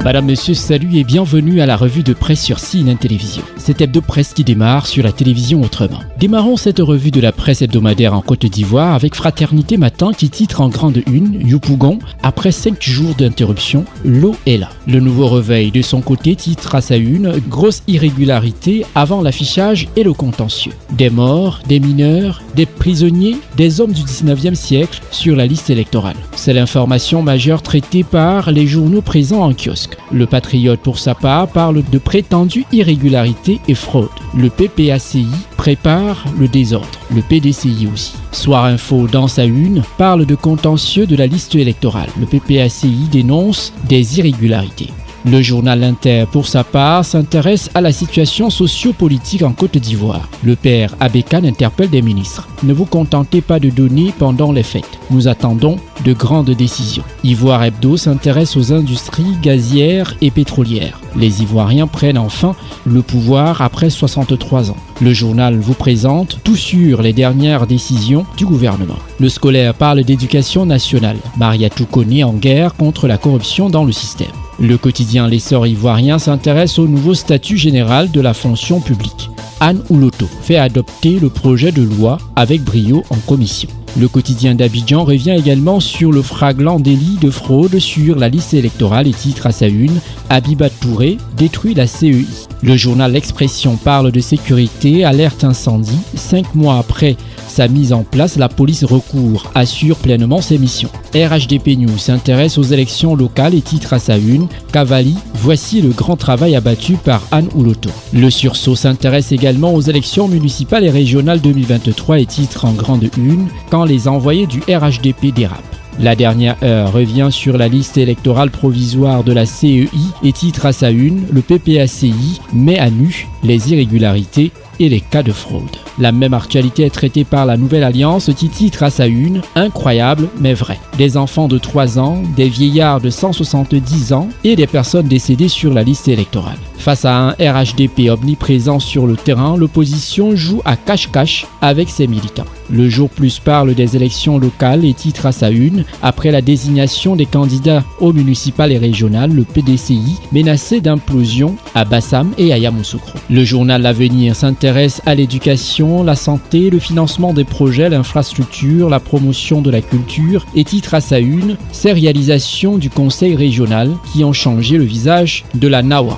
Madame, Monsieur, salut et bienvenue à la revue de presse sur CNN Télévision. Cette hebdo-presse qui démarre sur la télévision autrement. Démarrons cette revue de la presse hebdomadaire en Côte d'Ivoire avec Fraternité Matin qui titre en grande une « Yopougon, après 5 jours d'interruption, l'eau est là ». Le nouveau réveil de son côté titre à sa une « Grosse irrégularité avant l'affichage et le contentieux ». Des morts, des mineurs, des prisonniers, des hommes du 19e siècle sur la liste électorale. C'est l'information majeure traitée par les journaux présents en kiosque. Le Patriote, pour sa part, parle de prétendues irrégularités et fraude. Le PPACI prépare le désordre. Le PDCI aussi. Soir Info, dans sa une, parle de contentieux de la liste électorale. Le PPACI dénonce des irrégularités. Le journal Inter, pour sa part, s'intéresse à la situation socio-politique en Côte d'Ivoire. Le père Abékan interpelle des ministres. Ne vous contentez pas de donner pendant les fêtes. Nous attendons de grandes décisions. Ivoire Hebdo s'intéresse aux industries gazières et pétrolières. Les Ivoiriens prennent enfin le pouvoir après 63 ans. Le journal vous présente tout sur les dernières décisions du gouvernement. Le scolaire parle d'éducation nationale. Mariatou Koné en guerre contre la corruption dans le système. Le quotidien L'Essor ivoirien s'intéresse au nouveau statut général de la fonction publique. Anne Ouloto fait adopter le projet de loi avec brio en commission. Le quotidien d'Abidjan revient également sur le flagrant délit de fraude sur la liste électorale et titre à sa une « Abiba Touré détruit la CEI ». Le journal L'Expression parle de sécurité, alerte incendie. 5 mois après sa mise en place, la police recourt assure pleinement ses missions. RHDP News s'intéresse aux élections locales et titre à sa une « Cavalli, voici le grand travail abattu par Anne Ouloto ». Le sursaut s'intéresse également aux élections municipales et régionales 2023 et titre en grande une « Quand les envoyés du RHDP dérapent ». La dernière heure revient sur la liste électorale provisoire de la CEI et titre à sa une « Le PPACI met à nu les irrégularités et les cas de fraude ». La même actualité est traitée par la Nouvelle Alliance qui titre à sa une « Incroyable mais vrai ». Des enfants de 3 ans, des vieillards de 170 ans et des personnes décédées sur la liste électorale. Face à un RHDP omniprésent sur le terrain, l'opposition joue à cache-cache avec ses militants. Le Jour Plus parle des élections locales et titre à sa une « Après la désignation des candidats aux municipales et régionales, le PDCI menacé d'implosion à Bassam et à Yamoussoukro ». Le journal L'Avenir s'intéresse à l'éducation, la santé, le financement des projets, l'infrastructure, la promotion de la culture et titre à sa une « Ces réalisations du conseil régional qui ont changé le visage de la Nawa ».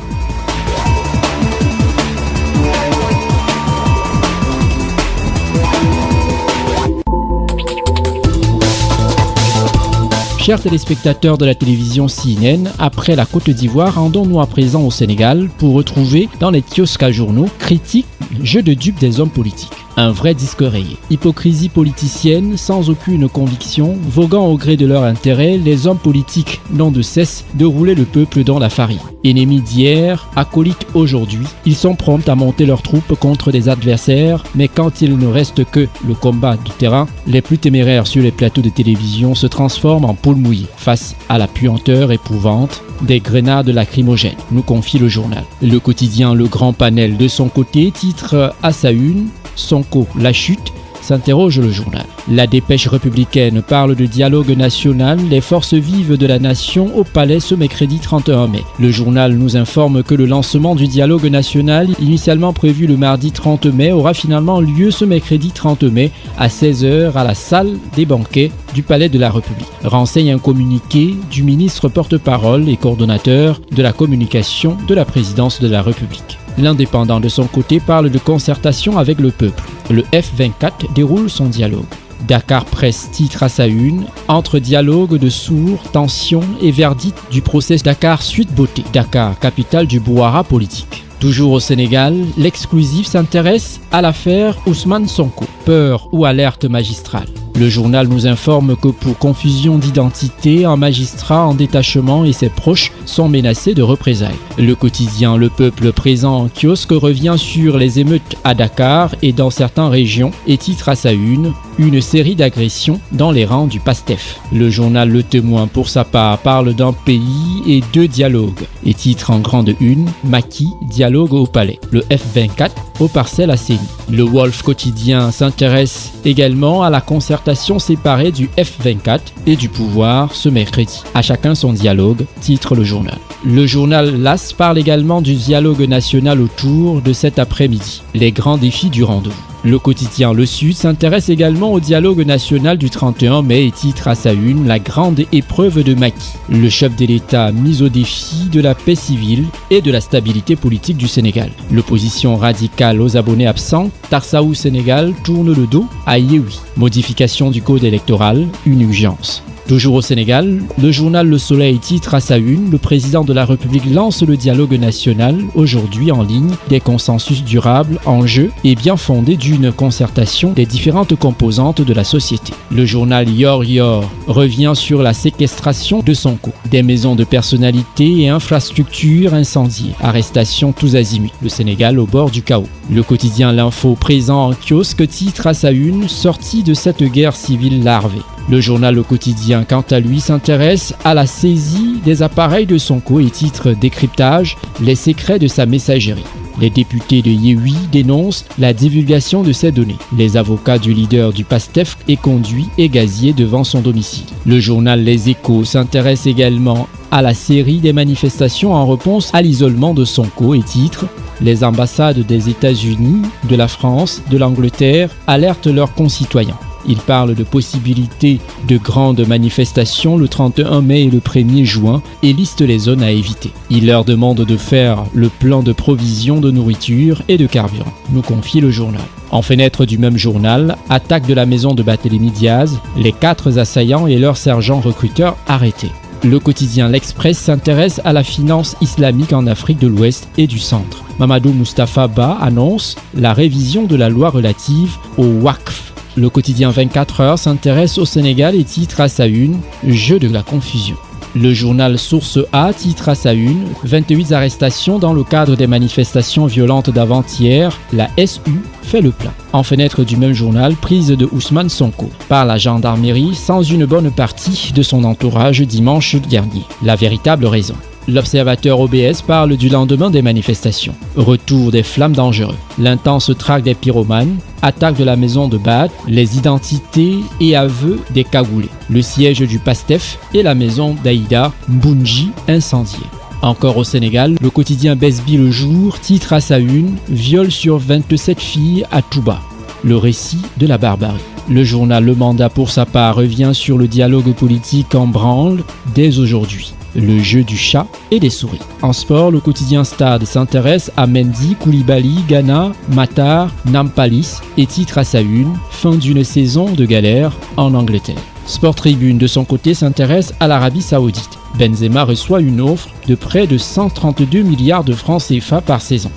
Chers téléspectateurs de la télévision CNN, après la Côte d'Ivoire, rendons-nous à présent au Sénégal pour retrouver dans les kiosques à journaux critiques, jeu de dupes des hommes politiques. Un vrai disque rayé. Hypocrisie politicienne, sans aucune conviction, voguant au gré de leur intérêt, les hommes politiques n'ont de cesse de rouler le peuple dans la farine. Ennemis d'hier, acolytes aujourd'hui, ils sont prompts à monter leurs troupes contre des adversaires, mais quand il ne reste que le combat du terrain, les plus téméraires sur les plateaux de télévision se transforment en poules mouillées face à la puanteur épouvante des grenades lacrymogènes, nous confie le journal. Le quotidien Le Grand Panel de son côté titre à sa une Sonko, la chute, s'interroge le journal. La dépêche républicaine parle de dialogue national, les forces vives de la nation au palais ce mercredi 31 mai. Le journal nous informe que le lancement du dialogue national, initialement prévu le mardi 30 mai, aura finalement lieu ce mercredi 30 mai à 16h à la salle des banquets du palais de la République. Renseigne un communiqué du ministre porte-parole et coordonnateur de la communication de la présidence de la République. L'Indépendant de son côté parle de concertation avec le peuple. Le F24 déroule son dialogue. Dakar Presse titre à sa une « Entre dialogue de sourds, tension et verdict du procès Dakar Suite Beauté ». Dakar, capitale du brouhaha politique. Toujours au Sénégal, l'exclusif s'intéresse à l'affaire Ousmane Sonko. Peur ou alerte magistrale. Le journal nous informe que pour confusion d'identité, un magistrat en détachement et ses proches sont menacés de représailles. Le quotidien Le Peuple présent en kiosque revient sur les émeutes à Dakar et dans certaines régions et titre à sa une série d'agressions dans les rangs du PASTEF. Le journal Le Témoin pour sa part parle d'un pays et 2 dialogues. et titre en grande une « Macky, dialogue au palais ». Le F24 aux parcelles Asseni. Le Wolf quotidien s'intéresse également à la concertation séparée du F24 et du pouvoir ce mercredi. À chacun son dialogue, titre le journal. Le journal LAS parle également du dialogue national autour de cet après-midi. Les grands défis du rendez-vous. Le quotidien Le Sud s'intéresse également au dialogue national du 31 mai et titre à sa une « La grande épreuve de Macky ». Le chef de l'État mis au défi de la paix civile et de la stabilité politique du Sénégal. L'opposition radicale aux abonnés absents, Tarsaou Sénégal tourne le dos à Yehui. Modification du code électoral, une urgence. Toujours au Sénégal, le journal Le Soleil titre à sa une « Le président de la République lance le dialogue national, aujourd'hui en ligne, des consensus durables, enjeux et bien fondés d'une concertation des différentes composantes de la société ». Le journal Yor Yor revient sur la séquestration de Sonko, des maisons de personnalités et infrastructures incendiées, arrestations tous azimuts, le Sénégal au bord du chaos. Le quotidien L'Info présent en kiosque titre à sa une « Sortie de cette guerre civile larvée ». Le journal Le Quotidien, quant à lui, s'intéresse à la saisie des appareils de Sonko et titre « Décryptage, les secrets de sa messagerie ». Les députés de Yehui dénoncent la divulgation de ces données. Les avocats du leader du PASTEF est conduit et gazé devant son domicile. Le journal Les Échos s'intéresse également à la série des manifestations en réponse à l'isolement de Sonko et titre « Les ambassades des États-Unis, de la France, de l'Angleterre alertent leurs concitoyens ». Il parle de possibilités de grandes manifestations le 31 mai et le 1er juin et liste les zones à éviter. Il leur demande de faire le plan de provision de nourriture et de carburant, nous confie le journal. En fenêtre du même journal, attaque de la maison de Barthélémy Diaz, les 4 assaillants et leurs sergents recruteurs arrêtés. Le quotidien L'Express s'intéresse à la finance islamique en Afrique de l'Ouest et du Centre. Mamadou Moustapha Ba annonce la révision de la loi relative au Waqf. Le quotidien 24 heures s'intéresse au Sénégal et titre à sa une « Jeu de la confusion ». Le journal Source A titre à sa une « 28 arrestations dans le cadre des manifestations violentes d'avant-hier, la SU fait le plein ». En fenêtre du même journal, prise de Ousmane Sonko par la gendarmerie sans une bonne partie de son entourage dimanche dernier. La véritable raison. L'observateur OBS parle du lendemain des manifestations. Retour des flammes dangereux. L'intense traque des pyromanes. Attaque de la maison de Bad. Les identités et aveux des cagoulés. Le siège du PASTEF et la maison d'Aïda Mbounji incendiée. Encore au Sénégal, le quotidien Besbi Le Jour titre à sa une « Viol sur 27 filles à Touba ». Le récit de la barbarie. Le journal Le Mandat pour sa part revient sur le dialogue politique en branle dès aujourd'hui. Le jeu du chat et des souris. En sport, le quotidien Stade s'intéresse à Mendy, Koulibaly, Ghana, Matar, Nampalis et titre à sa une « Fin d'une saison de galère en Angleterre ». Sport Tribune de son côté s'intéresse à l'Arabie Saoudite. Benzema reçoit une offre de près de 132 milliards de francs CFA par saison.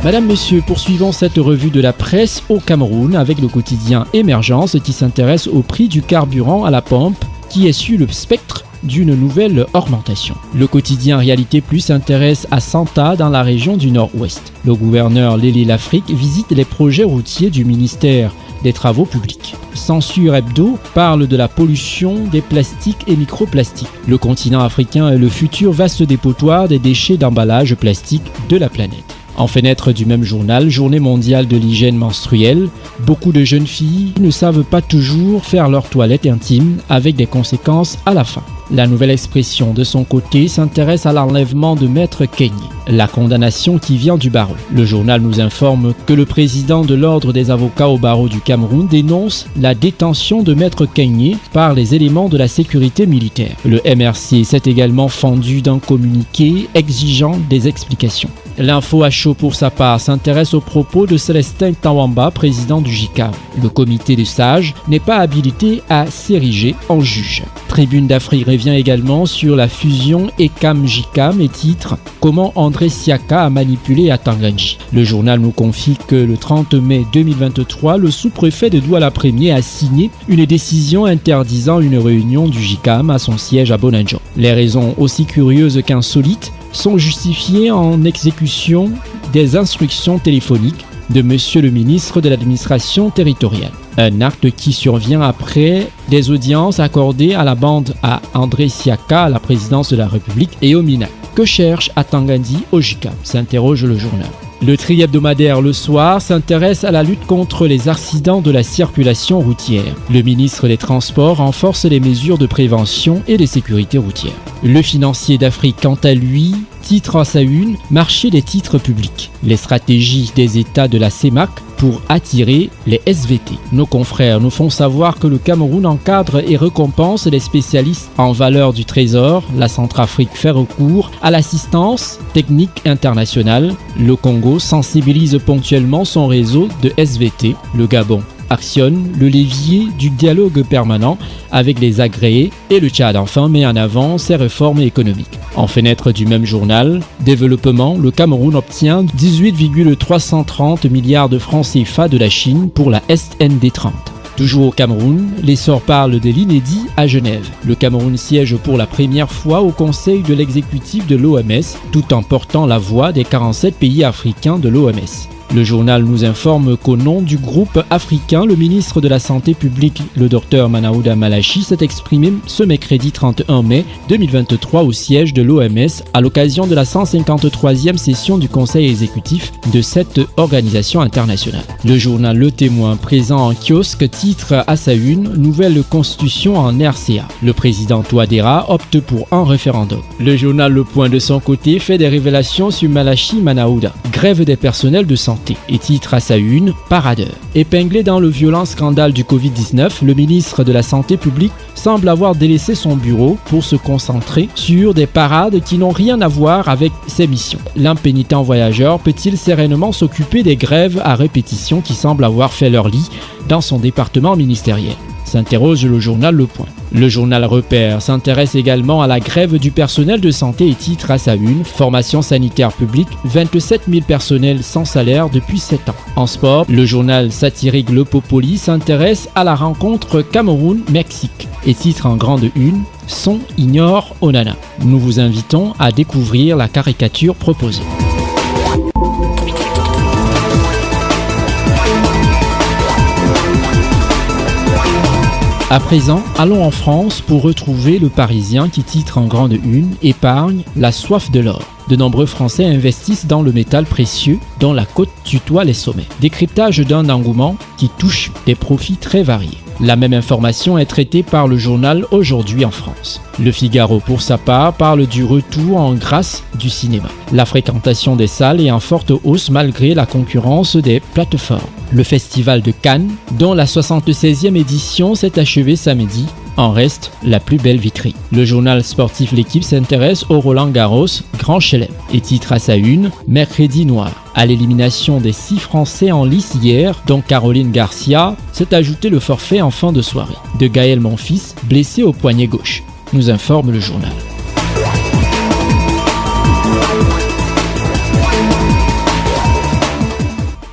Madame, Monsieur, poursuivons cette revue de la presse au Cameroun avec le quotidien Émergence qui s'intéresse au prix du carburant à la pompe qui est sur le spectre d'une nouvelle augmentation. Le quotidien Réalité Plus s'intéresse à Santa dans la région du Nord-Ouest. Le gouverneur Lélé Lafrique visite les projets routiers du ministère des Travaux publics. Censure Hebdo parle de la pollution des plastiques et microplastiques. Le continent africain est le futur vaste dépotoir des déchets d'emballage plastique de la planète. En fenêtre du même journal, Journée mondiale de l'hygiène menstruelle, beaucoup de jeunes filles ne savent pas toujours faire leur toilette intime avec des conséquences à la fin. La nouvelle expression de son côté s'intéresse à l'enlèvement de Maître Keïné, la condamnation qui vient du barreau. Le journal nous informe que le président de l'ordre des avocats au barreau du Cameroun dénonce la détention de Maître Keïné par les éléments de la sécurité militaire. Le MRC s'est également fendu d'un communiqué exigeant des explications. L'info à chaud pour sa part s'intéresse aux propos de Célestin Tawamba, président du JICAM. Le comité des sages n'est pas habilité à s'ériger en juge. Tribune d'Afrique revient également sur la fusion ECAM-JICAM et titre « Comment André Siaka a manipulé à Tanganji ». Le journal nous confie que le 30 mai 2023, le sous-préfet de Douala-Premier a signé une décision interdisant une réunion du JICAM à son siège à Bonanjo. Les raisons aussi curieuses qu'insolites sont justifiées en exécution des instructions téléphoniques de Monsieur le ministre de l'administration territoriale. Un acte qui survient après des audiences accordées à la bande à André Siaka à la présidence de la République et au MINAC. Que cherche Atangandi Ojika, s'interroge le journal. Le tri-hebdomadaire Le Soir s'intéresse à la lutte contre les accidents de la circulation routière. Le ministre des Transports renforce les mesures de prévention et de sécurité routière. Le Financier d'Afrique, quant à lui, titre à sa une « Marché des titres publics ». Les stratégies des États de la CEMAC pour attirer les SVT. Nos confrères nous font savoir que le Cameroun encadre et récompense les spécialistes en valeur du trésor. La Centrafrique fait recours à l'assistance technique internationale. Le Congo sensibilise ponctuellement son réseau de SVT. Le Gabon actionne le levier du dialogue permanent avec les agréés et le Tchad enfin met en avant ses réformes économiques. En fenêtre du même journal, développement, le Cameroun obtient 18,330 milliards de francs CFA de la Chine pour la SND 30. Toujours au Cameroun, l'essor parle de l'inédit à Genève. Le Cameroun siège pour la première fois au conseil de l'exécutif de l'OMS, tout en portant la voix des 47 pays africains de l'OMS. Le journal nous informe qu'au nom du groupe africain, le ministre de la Santé publique, le Dr Manaouda Malachi, s'est exprimé ce mercredi 31 mai 2023 au siège de l'OMS à l'occasion de la 153e session du conseil exécutif de cette organisation internationale. Le journal Le Témoin, présent en kiosque, titre à sa une « Nouvelle constitution en RCA ». Le président Touadéra opte pour un référendum. Le journal Le Point de son côté fait des révélations sur Malachi Manaouda, grève des personnels de santé, et titre à sa une « Paradeur ». Épinglé dans le violent scandale du Covid-19, le ministre de la Santé publique semble avoir délaissé son bureau pour se concentrer sur des parades qui n'ont rien à voir avec ses missions. L'impénitent voyageur peut-il sereinement s'occuper des grèves à répétition qui semblent avoir fait leur lit dans son département ministériel ? S'interroge le journal Le Point. Le journal Repère s'intéresse également à la grève du personnel de santé et titre à sa une « Formation sanitaire publique, 27 000 personnels sans salaire depuis 7 ans ». En sport, le journal satirique Le Popoli s'intéresse à la rencontre Cameroun-Mexique et titre en grande une « Son ignore Onana ». Nous vous invitons à découvrir la caricature proposée. À présent, allons en France pour retrouver le Parisien qui titre en grande une « Épargne, la soif de l'or ». De nombreux Français investissent dans le métal précieux dont la cote tutoie les sommets. Décryptage d'un engouement qui touche des profits très variés. La même information est traitée par le journal Aujourd'hui en France. Le Figaro, pour sa part, parle du retour en grâce du cinéma. La fréquentation des salles est en forte hausse malgré la concurrence des plateformes. Le Festival de Cannes, dont la 76e édition s'est achevée samedi, en reste la plus belle vitrine. Le journal sportif L'Équipe s'intéresse au Roland-Garros Grand Chelem et titre à sa une « Mercredi noir ». À l'élimination des 6 Français en lice hier, dont Caroline Garcia, s'est ajouté le forfait en fin de soirée de Gaël Monfils, blessé au poignet gauche, nous informe le journal.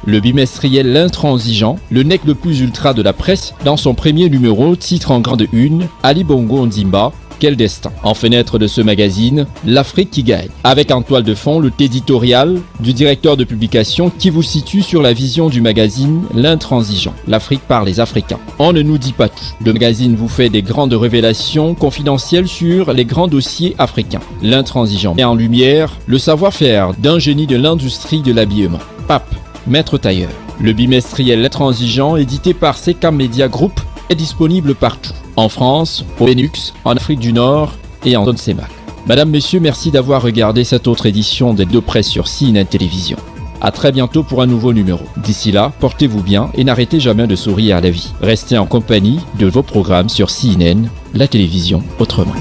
Le bimestriel L'Intransigeant, le nec le plus ultra de la presse, dans son premier numéro, titre en grande une « Ali Bongo Ondimba, quel destin ». En fenêtre de ce magazine, l'Afrique qui gagne, avec en toile de fond le éditorial du directeur de publication qui vous situe sur la vision du magazine L'Intransigeant, l'Afrique par les Africains. On ne nous dit pas tout. Le magazine vous fait des grandes révélations confidentielles sur les grands dossiers africains. L'Intransigeant met en lumière le savoir-faire d'un génie de l'industrie de l'habillement. Pape, maître tailleur. Le bimestriel L'Intransigeant, édité par CK Media Group, est disponible partout. En France, au Benelux, en Afrique du Nord et en zone CEMAC. Madame, Messieurs, merci d'avoir regardé cette autre édition des 2 Presse sur CNN Télévision. À très bientôt pour un nouveau numéro. D'ici là, portez-vous bien et n'arrêtez jamais de sourire à la vie. Restez en compagnie de vos programmes sur CNN, la télévision autrement.